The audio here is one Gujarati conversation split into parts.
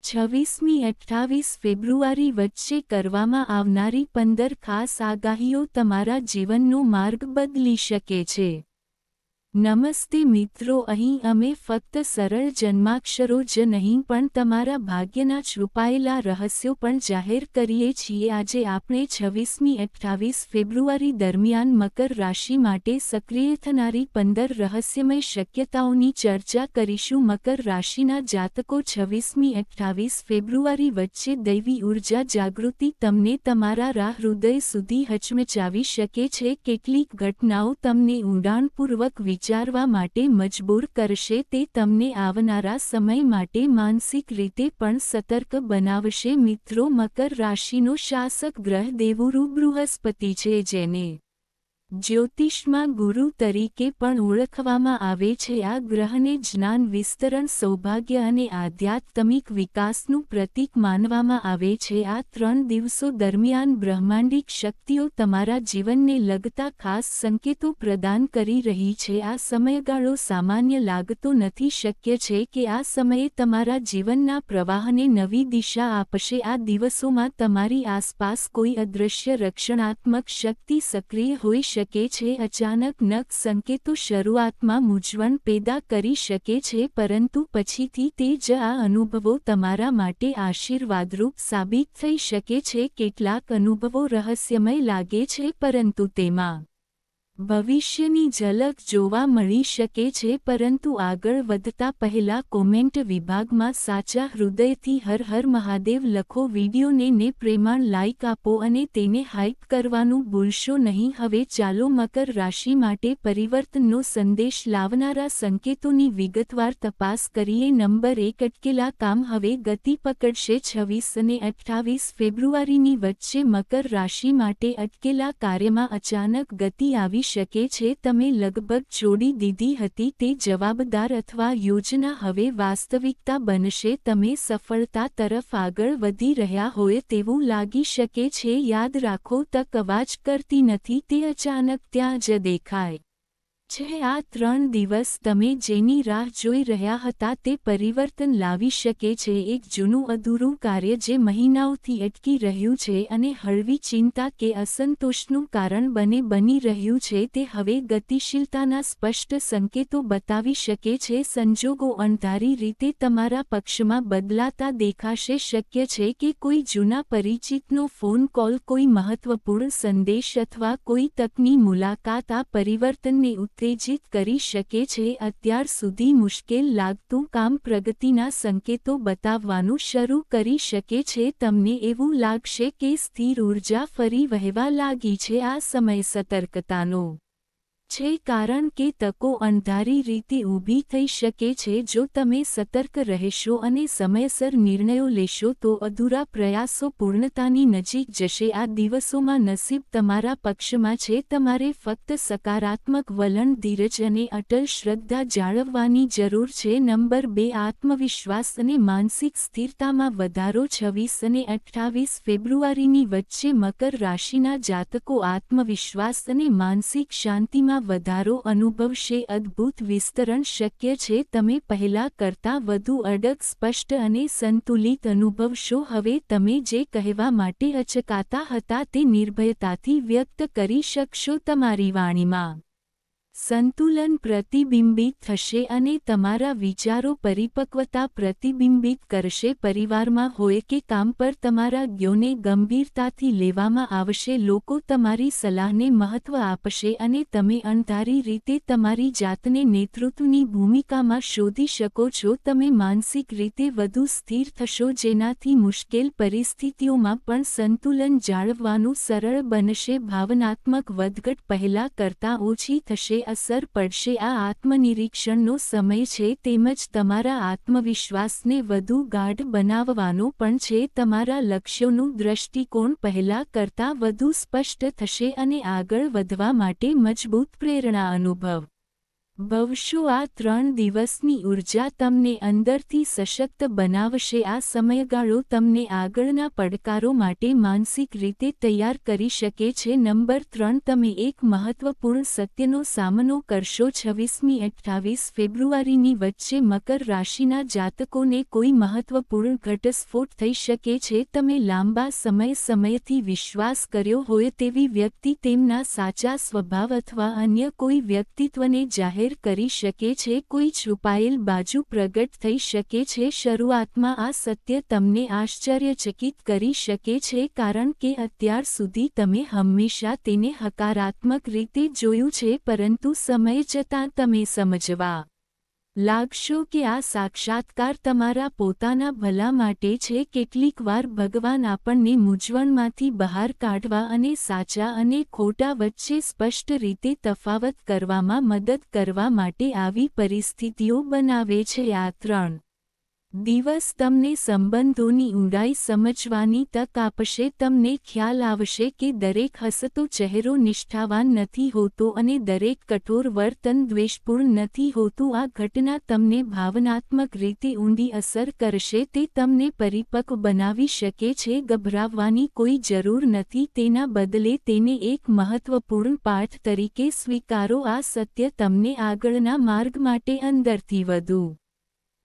26મી-28 ફેબ્રુઆરી વચ્ચે કરવામાં આવનારી 15 ખાસ આગાહીઓ તમારા જીવનનો માર્ગ બદલી શકે છે। નમસ્તે મિત્રો, અહીં અમે ફક્ત સરળ જન્માક્ષરો જ નહીં પણ તમારા ભાગ્યના છુપાયેલા રહસ્યો પણ જાહેર કરીએ છીએ। આજે આપણે 26મી-28 ફેબ્રુઆરી દરમિયાન મકર રાશિ માટે સક્રિય થનારી 15 રહસ્યમય શક્યતાઓની ચર્ચા કરીશું। મકર રાશિના જાતકો 26મી-28 ફેબ્રુઆરી વચ્ચે દૈવી ઉર્જા જાગૃતિ તમને તમારા હૃદય સુધી હચમચાવી શકે છે। કેટલીક ઘટનાઓ તમને ઊંડાણપૂર્વક વિચારવા માટે મજબૂર કરશે, તે તમને આવનારા સમય માટે માનસિક રીતે પણ સતર્ક બનાવશે। મિત્રો, મકર રાશિનો શાસક ગ્રહ દેવગુરુ બૃહસ્પતિ છે, જેને જ્યોતિષમાં ગુરુ તરીકે પણ ઓળખવામાં આવે છે। આ ગ્રહને જ્ઞાન વિસ્તરણ, સૌભાગ્ય અને આધ્યાત્મિક વિકાસનું પ્રતીક માનવામાં આવે છે। આ 3 દિવસો દરમિયાન બ્રહ્માંડિક શક્તિઓ તમારા જીવનને લગતા ખાસ સંકેતો પ્રદાન કરી રહી છે। આ સમયગાળો સામાન્ય લાગતો નથી। શક્ય છે કે આ સમયે તમારા જીવનના પ્રવાહને નવી દિશા આપશે। આ દિવસોમાં તમારી આસપાસ કોઈ અદૃશ્ય રક્ષણાત્મક શક્તિ સક્રિય હોઈ શકે છે। અચાનક સંકેતો શરૂઆતમાં મૂંઝવણ પેદા કરી શકે છે, પરંતુ પછીથી તે જ આ અનુભવો તમારા માટે આશીર્વાદરૂપ સાબિત થઈ શકે છે। કેટલાક અનુભવો રહસ્યમય લાગે છે, પરંતુ તેમાં ભવિષ્યની ઝલક જોવા મળી શકે છે। પરંતુ આગળ વધતા પહેલા કોમેન્ટ વિભાગમાં સાચા હૃદયથી હર હર મહાદેવ લખો। વિડીયોને પ્રેમાળ લાઇક આપો અને તેને હાઇપ કરવાનું ભૂલશો નહીં। હવે ચાલો મકર રાશિ માટે પરિવર્તનનો સંદેશ લાવનારા સંકેતોની વિગતવાર તપાસ કરીએ। નંબર 1, અટકેલા કામ હવે ગતિ પકડશે। 26 અને 28 ફેબ્રુઆરીની વચ્ચે મકર રાશિ માટે અટકેલા કાર્યમાં અચાનક ગતિ આવી શકે છે। તમે લગભગ છોડી દીધી હતી તે જવાબદાર અથવા યોજના હવે વાસ્તવિકતા બનશે। તમે સફળતા તરફ આગળ વધી રહ્યા હોય તેવું લાગી શકે છે। યાદ રાખો, તક અવાજ કરતી નથી, તે અચાનક ત્યાં જ દેખાય છે। આ 3 દિવસ તમે જેની રાહ જોઈ રહ્યા હતા તે પરિવર્તન લાવી શકે છે। એક જૂનું અધૂરું કાર્ય જે મહિનાઓથી અટકી રહ્યું છે અને હળવી ચિંતા કે અસંતોષનું કારણ બની રહ્યું છે, તે હવે ગતિશીલતાના સ્પષ્ટ સંકેતો બતાવી શકે છે। સંજોગો અણધારી રીતે તમારા પક્ષમાં બદલાતા દેખાશે। શક્ય છે કે કોઈ જૂના પરિચિતનો ફોન કોલ, કોઈ મહત્વપૂર્ણ સંદેશ અથવા કોઈ તકની મુલાકાત આ પરિવર્તનને ઉત્તેજિત કરી શકે છે। અત્યાર સુધી મુશ્કેલ લાગતું કામ પ્રગતિના સંકેતો બતાવવાનું શરૂ કરી શકે છે। તમને એવું લાગશે કે સ્થિર ઊર્જા ફરી વહેવા લાગી છે। આ સમય સતર્કતાનો છે, કારણ કે તકો અણધારી રીતે ઊભી થઈ શકે છે। જો તમે સતર્ક રહેશો અને સમયસર નિર્ણયો લેશો તો અધૂરા પ્રયાસો પૂર્ણતાની નજીક જશે। આ દિવસોમાં નસીબ તમારા પક્ષમાં છે। તમારે ફક્ત સકારાત્મક વલણ, ધીરજ અને અટલ શ્રદ્ધા જાળવવાની જરૂર છે। નંબર 2, આત્મવિશ્વાસ અને માનસિક સ્થિરતામાં વધારો। 26 અને 28 ફેબ્રુઆરીની વચ્ચે મકર રાશિના જાતકો આત્મવિશ્વાસ અને માનસિક શાંતિમાં વધારો અનુભવશે। અદ્ભુત વિસ્તરણ શક્ય છે। તમે પહેલા કરતાં વધુ અડગ, સ્પષ્ટ અને સંતુલિત અનુભવશો। હવે તમે જે કહેવા માટે અચકાતા હતા તે નિર્ભયતાથી વ્યક્ત કરી શકશો। તમારી વાણીમાં સંતુલન પ્રતિબિંબિત થશે અને તમારા વિચારો પરિપક્વતા પ્રતિબિંબિત કરશે। પરિવારમાં હોય કે કામ પર તમારા જ્ઞાનને ગંભીરતાથી લેવામાં આવશે। લોકો તમારી સલાહને મહત્વ આપશે અને તમે અણધારી રીતે તમારી જાતને નેતૃત્વની ભૂમિકામાં શોધી શકો છો। તમે માનસિક રીતે વધુ સ્થિર થશો, જેનાથી મુશ્કેલ પરિસ્થિતિઓમાં પણ સંતુલન જાળવવાનું સરળ બનશે। ભાવનાત્મક વધઘટ પહેલા કરતાં ઓછી થશે। અસર પડશે। આ આત્મનિરીક્ષણનો સમય છે, તેમજ તમારા આત્મવિશ્વાસને વધુ ગાઢ બનાવવાનો પણ છે। તમારા લક્ષ્યોનું દૃષ્ટિકોણ પહેલા કરતાં વધુ સ્પષ્ટ થશે અને આગળ વધવા માટે મજબૂત પ્રેરણા અનુભવ ભવશો આ 3 દિવસની ઊર્જા તમને અંદરથી સશક્ત બનાવશે. આ સમયગાળો તમને આગળના પડકારો માટે માનસિક રીતે તૈયાર કરી શકે છે. નંબર 3, તમે એક મહત્વપૂર્ણ સત્યનો સામનો કરશો. 26-28 ફેબ્રુઆરીની વચ્ચે મકર રાશિના જાતકોને કોઈ મહત્વપૂર્ણ ઘટસ્ફોટ થઈ શકે છે. તમે લાંબા સમયથી વિશ્વાસ કર્યો હોય તેવી વ્યક્તિ તેમના સાચા સ્વભાવ અથવા અન્ય કોઈ વ્યક્તિત્વને જાહેર કરી શકે છે. કોઈ છુપાયેલ બાજુ પ્રગટ થઈ શકે છે. શરૂઆતમાં આ સત્ય તમને આશ્ચર્યચકિત કરી શકે છે કારણ કે અત્યાર સુધી તમે હંમેશા તેને હકારાત્મક રીતે જોયું છે, પરંતુ સમય જતાં તમે સમજવા લાગશો કે આ સાક્ષાત્કાર તમારા પોતાના ભલા માટે છે. કેટલીકવાર ભગવાન આપણને મૂંઝવણમાંથી બહાર કાઢવા અને સાચા અને ખોટા વચ્ચે સ્પષ્ટ રીતે તફાવત કરવામાં મદદ કરવા માટે આવી પરિસ્થિતિઓ બનાવે છે. આ 3 દિવસ તમને સંબંધોની ઊંડાઈ સમજવાની તક આપશે. તમને ખ્યાલ આવશે કે દરેક હસતો ચહેરો નિષ્ઠાવાન નથી હોતો અને દરેક કઠોર વર્તન દ્વેષપૂર્ણ નથી હોતું. આ ઘટના તમને ભાવનાત્મક રીતે ઊંડી અસર કરશે. તે તમને પરિપક્વ બનાવી શકે છે. ગભરાવવાની કોઈ જરૂર નથી, તેના બદલે તેને એક મહત્વપૂર્ણ પાઠ તરીકે સ્વીકારો. આ સત્ય તમને આગળના માર્ગ માટે અંદરથી વધુ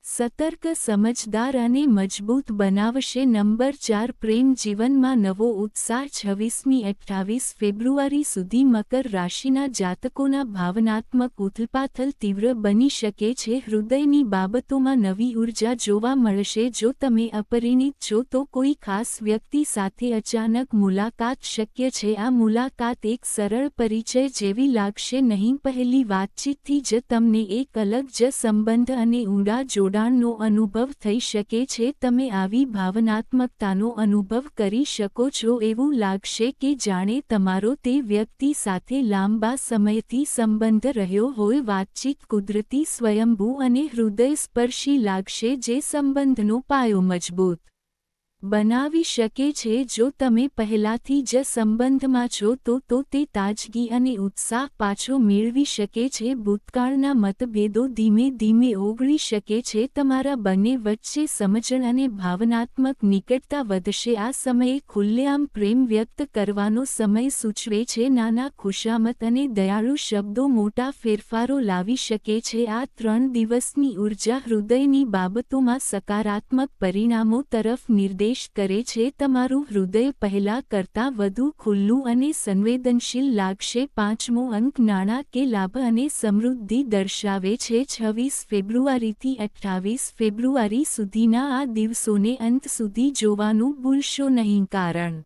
સતર્ક, સમજદાર અને મજબૂત બનાવશે. નંબર 4, પ્રેમ જીવનમાં નવો ઉત્સાહ. 26-28 ફેબ્રુઆરી સુધી મકર રાશિના જાતકોના ભાવનાત્મક ઉથલપાથલ તીવ્ર બની શકે છે. હૃદયની બાબતોમાં નવી ઊર્જા જોવા મળશે. જો તમે અપરિણિત છો તો કોઈ ખાસ વ્યક્તિ સાથે અચાનક મુલાકાત શક્ય છે. આ મુલાકાત એક સરળ પરિચય જેવી લાગશે નહીં. પહેલી વાતચીતથી જ તમને એક અલગ જ સંબંધ અને ઊંડા જોડાણનો અનુભવ થઈ શકે છે. તમે આવી ભાવનાત્મકતાનો અનુભવ કરી શકો છો. એવું લાગશે કે જાણે તમારો તે વ્યક્તિ સાથે લાંબા સમયથી સંબંધ રહ્યો હોય. વાતચીત કુદરતી, સ્વયંભૂ અને હૃદયસ્પર્શી લાગશે, જે સંબંધનો પાયો મજબૂત બનાવી શકે છે. જો તમે પહેલાથી જ સંબંધમાં છો તો તે તાજગી અને ઉત્સાહ પાછો મેળવી શકે છે. ભૂતકાળના મતભેદો ધીમે ધીમે ઓગળી શકે છે. તમારા બંને વચ્ચે સમજણ અને ભાવનાત્મક નિકટતા વધશે. આ સમયે ખુલ્લેઆમ પ્રેમ વ્યક્ત કરવાનો સમય સૂચવે છે. નાના ખુશામત અને દયાળુ શબ્દો મોટા ફેરફારો લાવી શકે છે. આ 3 દિવસની ઊર્જા હૃદયની બાબતોમાં સકારાત્મક પરિણામો તરફ નિર્દેશ કરે છે. તમારું હૃદય પહેલા કરતાં વધુ ખુલ્લું અને સંવેદનશીલ લાગશે. 5મો અંક નાણાં કે લાભ અને સમૃદ્ધિ દર્શાવે છે. 26 ફેબ્રુઆરીથી 28 ફેબ્રુઆરી સુધીના આ દિવસોને અંત સુધી જોવાનું ભૂલશો નહીં, કારણ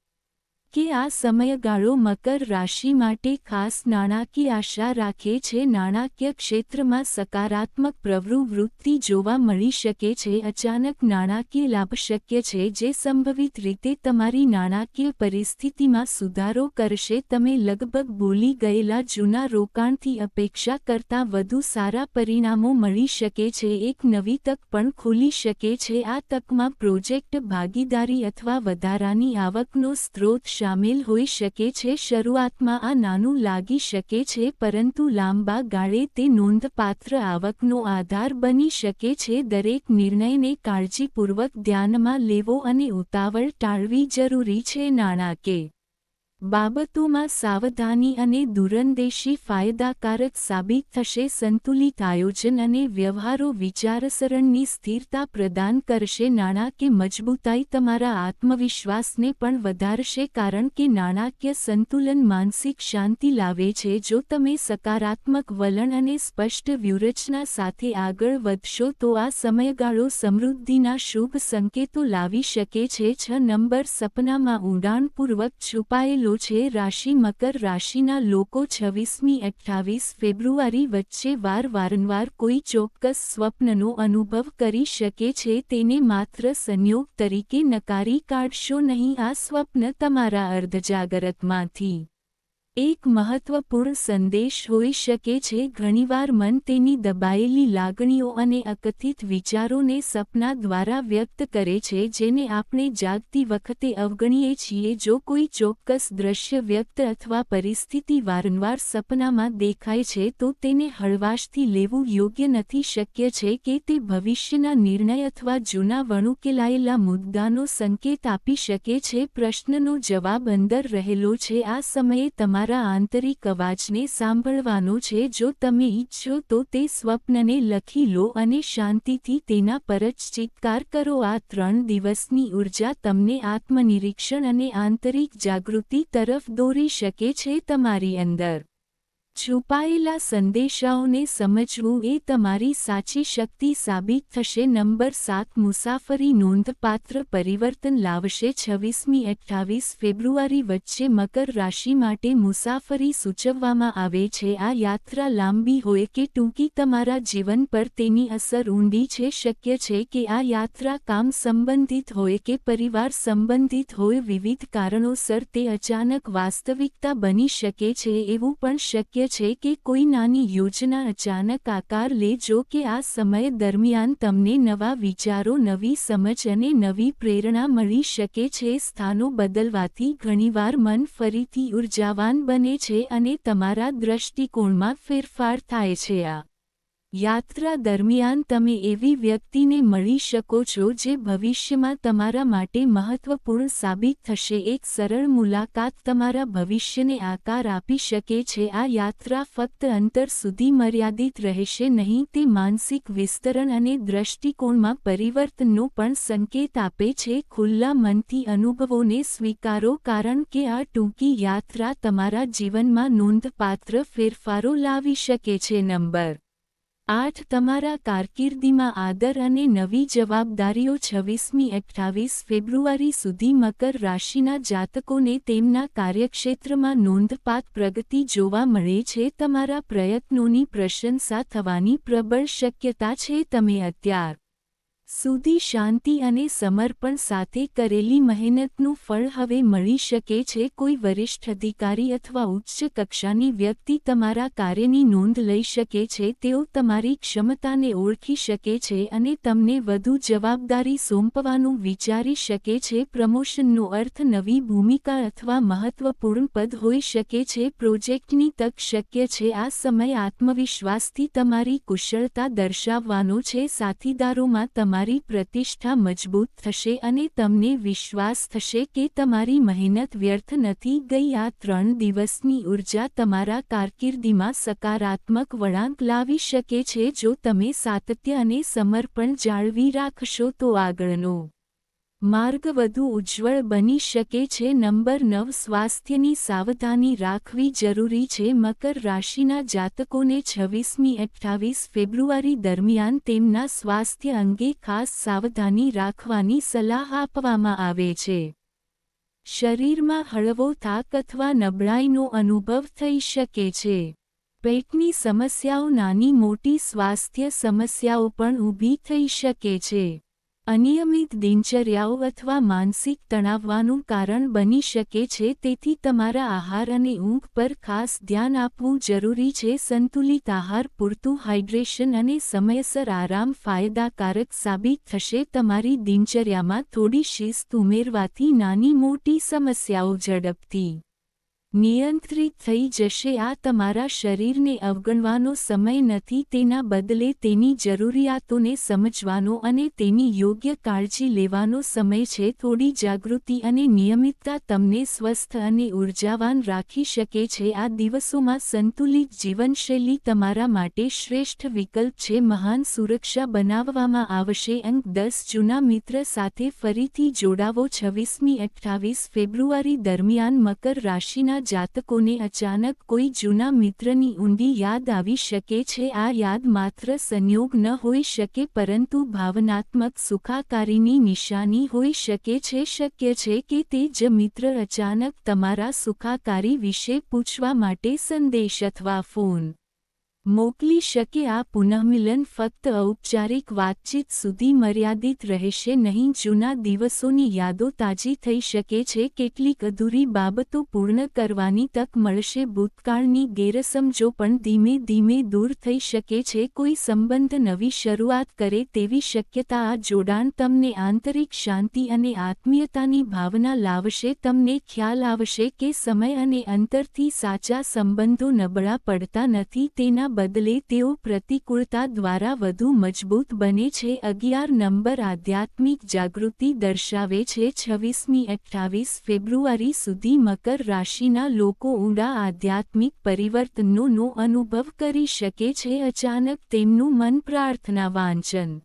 કે આ સમયગાળો મકર રાશિ માટે ખાસ નાણાકીય આશા રાખે છે. નાણાકીય ક્ષેત્રમાં સકારાત્મક પ્રવૃત્તિ જોવા મળી શકે છે. અચાનક નાણાકીય લાભ શક્ય છે, જે સંભવિત રીતે તમારી નાણાકીય પરિસ્થિતિમાં સુધારો કરશે. તમે લગભગ ભૂલી ગયેલા જૂના રોકાણથી અપેક્ષા કરતાં વધુ સારા પરિણામો મળી શકે છે. એક નવી તક પણ ખુલી શકે છે. આ તકમાં પ્રોજેક્ટ, ભાગીદારી અથવા વધારાની આવકનો સ્ત્રોત શામેલ હોઈ શકે છે. શરૂઆતમાં આ નાનું લાગી શકે છે, પરંતુ લાંબા ગાળે તે નોંધપાત્ર આવકનો આધાર બની શકે છે. દરેક નિર્ણયને કાળજીપૂર્વક ધ્યાનમાં લેવો અને ઉતાવળ ટાળવી જરૂરી છે. નાણાકીય બાબતોમાં સાવધાની અને દૂરંદેશી ફાયદાકારક સાબિત થશે. સંતુલિત આયોજન અને વ્યવહારો વિચારસરણની સ્થિરતા પ્રદાન કરશે. નાણાકીય મજબૂતાઈ તમારા આત્મવિશ્વાસને પણ વધારશે, કારણ કે નાણાકીય સંતુલન માનસિક શાંતિ લાવે છે. જો તમે સકારાત્મક વલણ અને સ્પષ્ટ વ્યૂહરચના સાથે આગળ વધશો તો આ સમયગાળો સમૃદ્ધિના શુભ સંકેતો લાવી શકે છે. 6 નંબર સપનામાં ઊંડાણપૂર્વક છુપાયેલો છે. રાશિ મકર રાશિના લોકો 26-28 ફેબ્રુઆરી વચ્ચે વારંવાર કોઈ ચોક્કસ સ્વપ્નનો અનુભવ કરી શકે છે. તેને માત્ર સંયોગ તરીકે નકારી કાઢશો નહીં. આ સ્વપ્ન તમારા અર્ધજાગરતમાંથી એક મહત્વપૂર્ણ સંદેશ હોઈ શકે છે. ઘણીવાર મન તેની દબાયેલી લાગણીઓ અને અકથિત વિચારોને સપના દ્વારા વ્યક્ત કરે છે, જેને આપણે જાગતી વખતે અવગણીએ છીએ. જો કોઈ ચોક્કસ દ્રશ્ય, વ્યક્ત અથવા પરિસ્થિતિ વારંવાર સપનામાં દેખાય છે, તો તેને હળવાશથી લેવું યોગ્ય નથી. શક્ય છે કે તે ભવિષ્યના નિર્ણય અથવા જૂના વણુકેલાયેલા મુદ્દાનો સંકેત આપી શકે છે. પ્રશ્નનો જવાબ અંદર રહેલો છે. આ સમયે તમારા આંતરિક અવાજને સાંભળવાનો છે. જો તમે ઈચ્છો તો તે સ્વપ્નને લખી લો અને શાંતિથી તેના પર જ ચિત્કાર કરો. આ 3 દિવસની ઉર્જા તમને આત્મનિરીક્ષણ અને આંતરિક જાગૃતિ તરફ દોરી શકે છે. તમારી અંદર છુપાયેલા સંદેશાઓને સમજવું એ તમારી સાચી શક્તિ સાબિત થશે. નંબર 7. મુસાફરી નોંધપાત્ર પરિવર્તન લાવશે. 26મી-28 ફેબ્રુઆરી વચ્ચે મકર રાશિ માટે મુસાફરી સૂચવવામાં આવે છે. આ યાત્રા લાંબી હોય કે ટૂંકી, તમારા જીવન પર તેની અસર ઊંડી છે. શક્ય છે કે આ યાત્રા કામ સંબંધિત હોય કે પરિવાર સંબંધિત હોય. વિવિધ કારણોસર તે અચાનક વાસ્તવિકતા બની શકે છે. એવું પણ શક્ય છે કે કોઈ નાની યોજના અચાનક આકાર લે. જો કે આ સમય દરમિયાન તમને નવા વિચારો, નવી સમજ અને નવી પ્રેરણા મળી શકે છે. સ્થાનો બદલવાથી ઘણીવાર મન ફરીથી ઉર્જાવાન બને છે અને તમારા દૃષ્ટિકોણમાં ફેરફાર થાય છે. આ યાત્રા દરમિયાન તમે એવી વ્યક્તિને મળી શકો છો જે ભવિષ્યમાં તમારા માટે મહત્વપૂર્ણ સાબિત થશે. એક સરળ મુલાકાત તમારા ભવિષ્યને આકાર આપી શકે છે. આ યાત્રા ફક્ત અંતર સુધી મર્યાદિત રહેશે નહીં, તે માનસિક વિસ્તરણ અને દૃષ્ટિકોણમાં પરિવર્તનનો પણ સંકેત આપે છે. ખુલ્લા મનથી અનુભવોને સ્વીકારો, કારણ કે આ ટૂંકી યાત્રા તમારા જીવનમાં નોંધપાત્ર ફેરફારો લાવી શકે છે. નંબર 8. તમારા કારકિર્દીમાં આદર અને નવી જવાબદારીઓ. 26મી-28 ફેબ્રુઆરી સુધી મકર રાશિના જાતકોને તેમના કાર્યક્ષેત્રમાં નોંધપાત્ર પ્રગતિ જોવા મળે છે. તમારા પ્રયત્નોની પ્રશંસા થવાની પ્રબળ શક્યતા છે. તમે અત્યાર સુધી શાંતિ અને સમર્પણ સાથે કરેલી મહેનતનું ફળ હવે મળી શકે છે. કોઈ વરિષ્ઠ અધિકારી અથવા ઉચ્ચ કક્ષાની વ્યક્તિ તમારા કાર્યની નોંધ લઈ શકે છે. તેઓ તમારી ક્ષમતાને ઓળખી શકે છે અને તમને વધુ જવાબદારી સોંપવાનું વિચારી શકે છે. પ્રમોશનનો અર્થ નવી ભૂમિકા અથવા મહત્વપૂર્ણ પદ હોઈ શકે છે. પ્રોજેક્ટની તક શક્ય છે. આ સમય આત્મવિશ્વાસથી તમારી કુશળતા દર્શાવવાનો છે. સાથીદારોમાં તમારી પ્રતિષ્ઠા મજબૂત થશે અને તમને વિશ્વાસ થશે કે તમારી મહેનત વ્યર્થ નથી ગઈ. આ 3 દિવસની ઉર્જા તમારા કારકિર્દીમાં સકારાત્મક વળાંક લાવી શકે છે. જો તમે સાતત્ય અને સમર્પણ જાળવી રાખશો તો આગળનો માર્ગ વધુ ઉજ્જવળ બની શકે છે. નંબર 9. સ્વાસ્થ્યની સાવધાની રાખવી જરૂરી છે. મકર રાશિના જાતકોને 26મી-28 ફેબ્રુઆરી દરમિયાન તેમના સ્વાસ્થ્ય અંગે ખાસ સાવધાની રાખવાની સલાહ આપવામાં આવે છે. શરીરમાં હળવો થાક અથવા નબળાઈનો અનુભવ થઈ શકે છે. પેટની સમસ્યાઓ, નાની મોટી સ્વાસ્થ્ય સમસ્યાઓ પણ ઊભી થઈ શકે છે. અનિયમિત દિનચર્યાઓ અથવા માનસિક તણાવનું કારણ બની શકે છે. તેથી તમારા આહાર અને ઊંઘ પર ખાસ ધ્યાન આપવું જરૂરી છે. સંતુલિત આહાર, પૂરતું હાઇડ્રેશન અને સમયસર આરામ ફાયદાકારક સાબિત થશે. તમારી દિનચર્યામાં થોડી શિસ્ત ઉમેરવાથી નાની મોટી સમસ્યાઓ ઝડપથી નિયંત્રિત થઈ જશે. આ તમારા શરીરને અવગણવાનો સમય નથી, તેના બદલે તેની જરૂરિયાતોને સમજવાનો અને તેની યોગ્ય કાળજી લેવાનો સમય છે. થોડી જાગૃતિ અને નિયમિતતા તમને સ્વસ્થ અને ઉર્જાવાન રાખી શકે છે. આ દિવસોમાં સંતુલિત જીવનશૈલી તમારા માટે શ્રેષ્ઠ વિકલ્પ છે. મહાન સુરક્ષા બનાવવામાં આવશે. અંક 10. જૂના મિત્ર સાથે ફરીથી જોડાવો. 26મી-28 ફેબ્રુઆરી દરમિયાન મકર રાશિના જાતકોને અચાનક કોઈ જૂના મિત્રની ઊંડી યાદ આવી શકે છે. આ યાદ માત્ર સંયોગ ન હોઈ શકે, પરંતુ ભાવનાત્મક સુખાકારીની નિશાની હોઈ શકે છે. શક્ય છે કે તે જ મિત્ર અચાનક તમારા સુખાકારી વિશે પૂછવા માટે સંદેશ અથવા ફોન મોકલી શકે। આ પુનઃમિલન ફક્ત ઔપચારિક વાતચીત સુધી મર્યાદિત રહેશે નહીં। જૂના દિવસોની યાદો તાજી થઈ શકે છે, કેટલીક અધૂરી બાબતો પૂર્ણ કરવાની તક મળશે, ભૂતકાળની ગેરસમજો પણ ધીમે ધીમે દૂર થઈ શકે છે, કોઈ સંબંધ નવી શરૂઆત કરે તેવી શક્યતા। આ જોડાણ તમને આંતરિક શાંતિ અને આત્મીયતાની ભાવના લાવશે। તમને ખ્યાલ આવશે કે સમય અને અંતરથી સાચા સંબંધો નબળા પડતા નથી, તેના બદલે તેઓ પ્રતિકૂળતા દ્વારા વધુ મજબૂત બને છે। 11 નંબર આધ્યાત્મિક જાગૃતિ દર્શાવે છે। 26મી 28 ફેબ્રુઆરી સુધી મકર રાશિના લોકો ઊંડા આધ્યાત્મિક પરિવર્તનનો અનુભવ કરી શકે છે। અચાનક તેમનું મન પ્રાર્થના, વાંચન,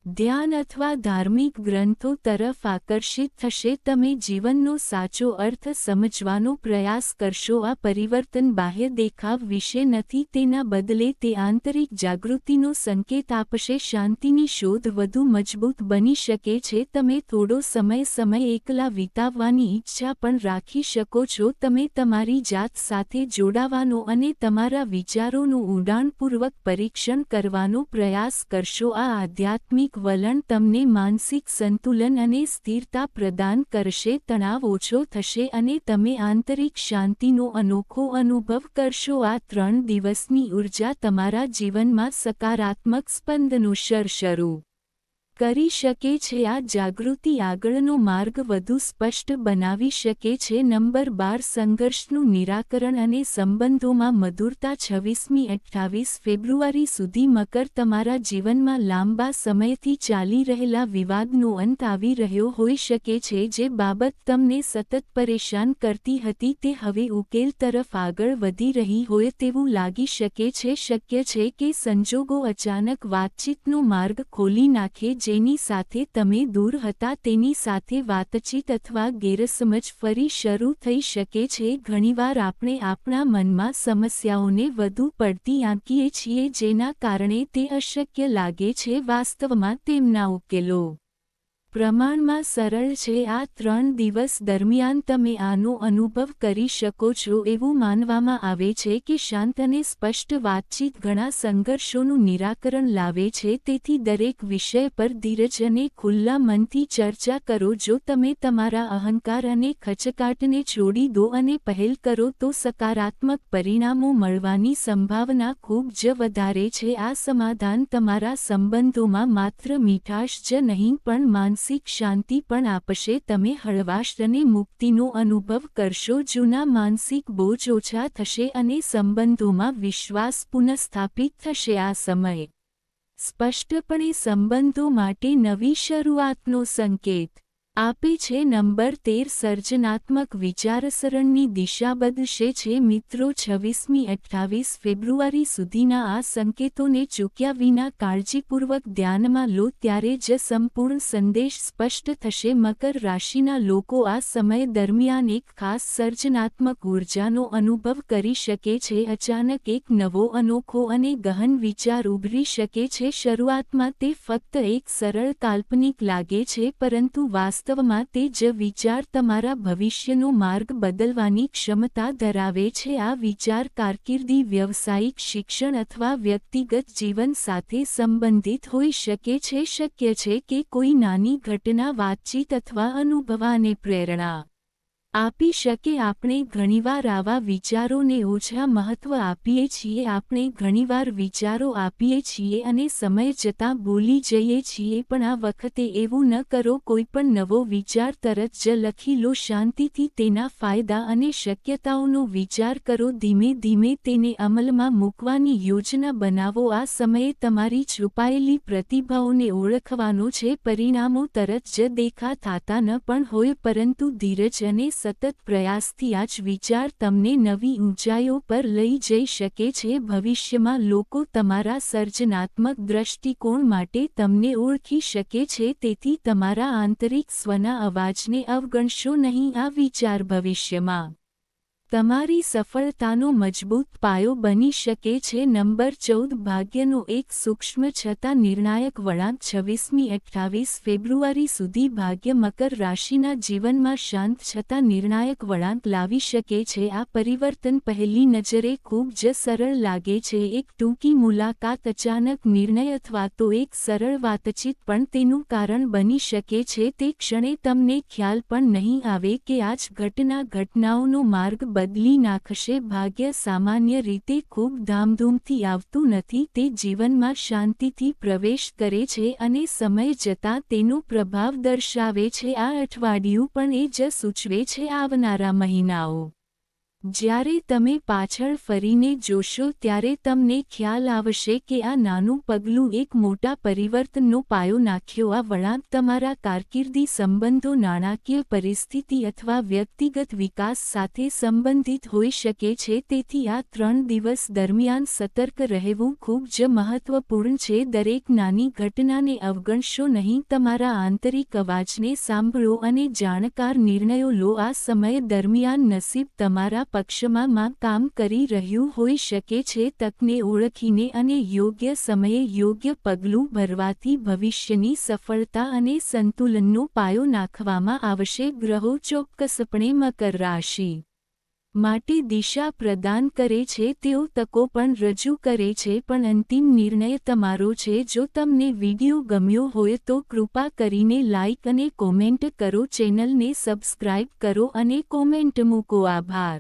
ધ્યાન અથવા ધાર્મિક ગ્રંથો તરફ આકર્ષિત થશે। તમે જીવનનો સાચો અર્થ સમજવાનો પ્રયાસ કરશો। આ પરિવર્તન બાહ્ય દેખાવ વિશે નથી, તેના બદલે તે આંતરિક જાગૃતિનો સંકેત આપશે। શાંતિની શોધ વધુ મજબૂત બની શકે છે। તમે થોડો સમય એકલા વિતાવવાની ઈચ્છા પણ રાખી શકો છો। તમે તમારી જાત સાથે જોડાવાનો અને તમારા વિચારોનું ઊંડાણપૂર્વક પરીક્ષણ કરવાનો પ્રયાસ કરશો। આ આધ્યાત્મિક વલણ તમને માનસિક સંતુલન અને સ્થિરતા પ્રદાન કરશે, તણાવ ઓછો થશે અને તમે આંતરિક શાંતિનો અનોખો અનુભવ કરશો। આ 3 દિવસની ઊર્જા તમારા જીવનમાં સકારાત્મક સ્પંદનો શરૂ કરી શકે છે। આ જાગૃતિ આગળનો માર્ગ વધુ સ્પષ્ટ બનાવી શકે છે। નંબર 12 સંઘર્ષનું નિરાકરણ અને સંબંધોમાં મધુરતા 26મી 28 ફેબ્રુઆરી સુધી મકર તમારા જીવનમાં લાંબા સમયથી ચાલી રહેલા વિવાદનો અંત આવી રહ્યો હોઈ શકે છે। જે બાબત તમને સતત પરેશાન કરતી હતી તે હવે ઉકેલ તરફ આગળ વધી રહી હોય તેવું લાગી શકે છે। શક્ય છે કે સંજોગો અચાનક વાતચીતનો માર્ગ ખોલી નાખે, જેની સાથે તમે દૂર હતા તેની સાથે વાતચીત અથવા ગેરસમજ ફરી શરૂ થઈ શકે છે। ઘણીવાર આપણે આપણા મનમાં સમસ્યાઓને વધુ પડતી આંકીએ છીએ, જેના કારણે તે અશક્ય લાગે છે। વાસ્તવમાં તેમના ઉકેલો પ્રમાણમાં સરળ છે। આ 3 દિવસ દરમિયાન તમે આનો અનુભવ કરી શકો છો। એવું માનવામાં આવે છે કે શાંત અને સ્પષ્ટ વાતચીત ઘણા સંઘર્ષોનું નિરાકરણ લાવે છે। તેથી દરેક વિષય પર ધીરજ અને ખુલ્લા મનથી ચર્ચા કરો। જો તમે તમારા અહંકાર અને ખચકાટને છોડી દો અને પહેલ કરો તો સકારાત્મક પરિણામો મળવાની સંભાવના ખૂબ જ વધારે છે। આ સમાધાન તમારા સંબંધોમાં માત્ર મીઠાશ જ નહીં પણ માનસિક શાંતિ પણ આપશે। તમે હળવાશ અને મુક્તિનો અનુભવ કરશો, જૂના માનસિક બોજ ઓછા થશે અને સંબંધોમાં વિશ્વાસ પુનઃસ્થાપિત થશે। આ સમય સ્પષ્ટપણે સંબંધો માટે નવી શરૂઆતનો સંકેત આપે છે। નંબર 13 સર્જનાત્મક વિચારસરણની દિશા બદલશે છે। મિત્રો, 26મી 28 ફેબ્રુઆરી સુધીના આ સંકેતોને ચૂક્યા વિના કાળજીપૂર્વક ધ્યાનમાં લો, ત્યારે જ સંપૂર્ણ સંદેશ સ્પષ્ટ થશે। મકર રાશિના લોકો આ સમય દરમિયાન એક ખાસ સર્જનાત્મક ઊર્જાનો અનુભવ કરી શકે છે। અચાનક એક નવો, અનોખો અને ગહન વિચાર ઉભરી શકે છે। શરૂઆતમાં તે ફક્ત એક સરળ કાલ્પનિક લાગે છે, પરંતુ વાસ્તવમાં તે જ વિચાર તમારા ભવિષ્યનો માર્ગ બદલવાની ક્ષમતા ધરાવે છે। આ વિચાર કારકિર્દી, વ્યવસાયિક શિક્ષણ અથવા વ્યક્તિગત જીવન સાથે સંબંધિત હોઈ શકે છે। શક્ય છે કે કોઈ નાની ઘટના, વાતચીત અથવા અનુભવાને પ્રેરણા આપી શકે। આપણે ઘણીવાર આવા વિચારોને ઓછા મહત્વ આપીએ છીએ। આપણે ઘણીવાર વિચારો આપીએ છીએ અને સમય જતાં ભૂલી જઈએ છીએ, પણ આ વખતે એવું ન કરો। કોઈપણ નવો વિચાર તરત જ લખી લો। શાંતિથી તેના ફાયદા અને શક્યતાઓનો વિચાર કરો। ધીમે ધીમે તેને અમલમાં મૂકવાની યોજના બનાવો। આ સમયે તમારી છુપાયેલી પ્રતિભાઓને ઓળખવાનો છે। પરિણામો તરત જ દેખાતા ન પણ હોય, પરંતુ ધીરજ અને સતત પ્રયાસથી આ જ વિચાર તમને નવી ઊંચાઈઓ પર લઈ જઈ શકે છે। ભવિષ્યમાં લોકો તમારા સર્જનાત્મક દૃષ્ટિકોણ માટે તમને ઓળખી શકે છે, તેથી તમારા આંતરિક સ્વના અવાજને અવગણશો નહીં। આ વિચાર ભવિષ્યમાં તમારી સફળતાનો મજબૂત પાયો બની શકે છે. નંબર 14 ભાગ્યનો એક સૂક્ષ્મ છતાં નિર્ણાયક વળાંક 26મી-28 ફેબ્રુઆરી સુધી ભાગ્ય મકર રાશિના જીવનમાં શાંત છતાં નિર્ણાયક વળાંક લાવી શકે છે. આ પરિવર્તન પહેલી નજરે ખૂબ જ સરળ લાગે છે. એક ટૂંકી મુલાકાત, અચાનક નિર્ણય અથવા તો એક સરળ વાતચીત પણ તેનું કારણ બની શકે છે. તે ક્ષણે તમને ખ્યાલ પણ નહીં આવે કે આ જ ઘટનાઓનો માર્ગ બદલી નાખશે. ભાગ્ય સામાન્ય રીતે ખૂબ ધામધૂમથી આવતું નથી. તે જીવનમાં શાંતિથી પ્રવેશ કરે છે અને સમય જતાં તેનો પ્રભાવ દર્શાવે છે. આ અઠવાડિયું પણ એ જ સૂચવે છે. આવનારા મહિનાઓ જ્યારે તમે પાછળ ફરીને જોશો ત્યારે તમને ખ્યાલ આવશે કે આ નાનું પગલું એક મોટા પરિવર્તનનો પાયો નાખ્યો. આ વળાંક તમારા કારકિર્દી, સંબંધો, નાણાકીય પરિસ્થિતિ અથવા વ્યક્તિગત વિકાસ સાથે સંબંધિત હોઈ શકે છે. તેથી આ 3 દિવસ દરમિયાન સતર્ક રહેવું ખૂબ જ મહત્વપૂર્ણ છે. દરેક નાની ઘટનાને અવગણશો નહીં. તમારા આંતરિક અવાજને સાંભળો અને જાણકાર નિર્ણયો લો. આ સમય દરમિયાન નસીબ તમારા પક્ષમાં કામ કરી રહ્યું હોઈ શકે છે. તકને ઓળખીને અને યોગ્ય સમયે યોગ્ય પગલું ભરવાથી ભવિષ્યની સફળતા અને સંતુલનનો પાયો નાખવામાં આવશે. ગ્રહો ચોક્કસપણે મકર રાશિ માટે દિશા પ્રદાન કરે છે. તેઓ તકો પણ રજૂ કરે છે, પણ અંતિમ નિર્ણય તમારો છે. જો તમને વિડીયો ગમ્યો હોય તો કૃપા કરીને લાઇક અને કોમેન્ટ કરો. ચેનલને સબસ્ક્રાઇબ કરો અને કોમેન્ટ મૂકો. આભાર.